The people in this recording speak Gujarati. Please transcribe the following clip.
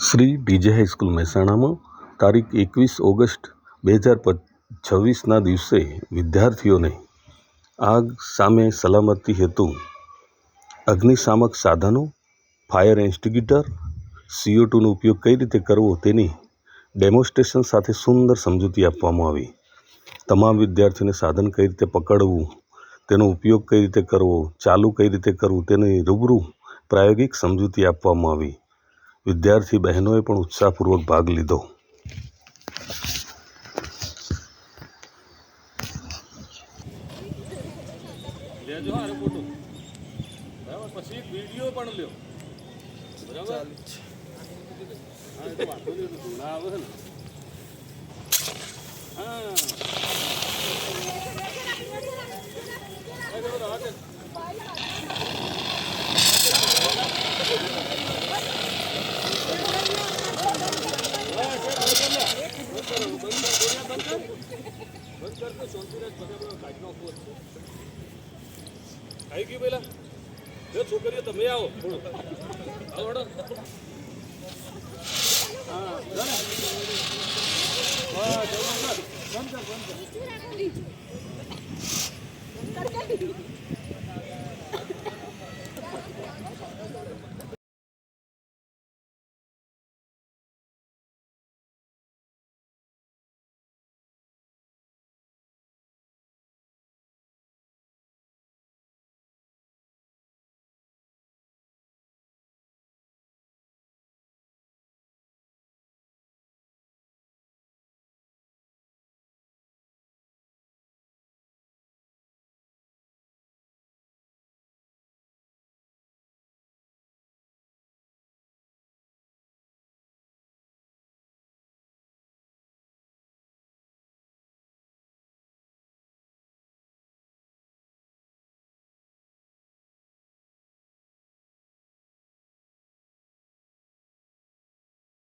શ્રી બીજે હાઈસ્કૂલ મહેસાણામાં તારીખ 21 ઓગસ્ટ 2026ના દિવસે વિદ્યાર્થીઓને આગ સામે સલામતી હેતુ અગ્નિશામક સાધનો, ફાયર એક્સ્ટિંગ્વિશર, CO2નો ઉપયોગ કઈ રીતે કરવો તેની ડેમોન્સ્ટ્રેશન સાથે સુંદર સમજૂતી આપવામાં આવી. તમામ વિદ્યાર્થીઓને સાધન કઈ રીતે પકડવું, તેનો ઉપયોગ કઈ રીતે કરવો, ચાલુ કઈ રીતે કરવું તેની રૂબરૂ પ્રાયોગિક સમજૂતી આપવામાં આવી. વિદ્યાર્થી બહેનોએ પણ ઉત્સાહપૂર્વક ભાગ લીધો. પછી વિડીયો પણ લ્યો, બરાબર? હા, એ તો વાંધો નહીં, ના આવે ને. હા, આવી ગયું પેલા છોકરીઓ તમે આવો આવો. હા, બંધ કર.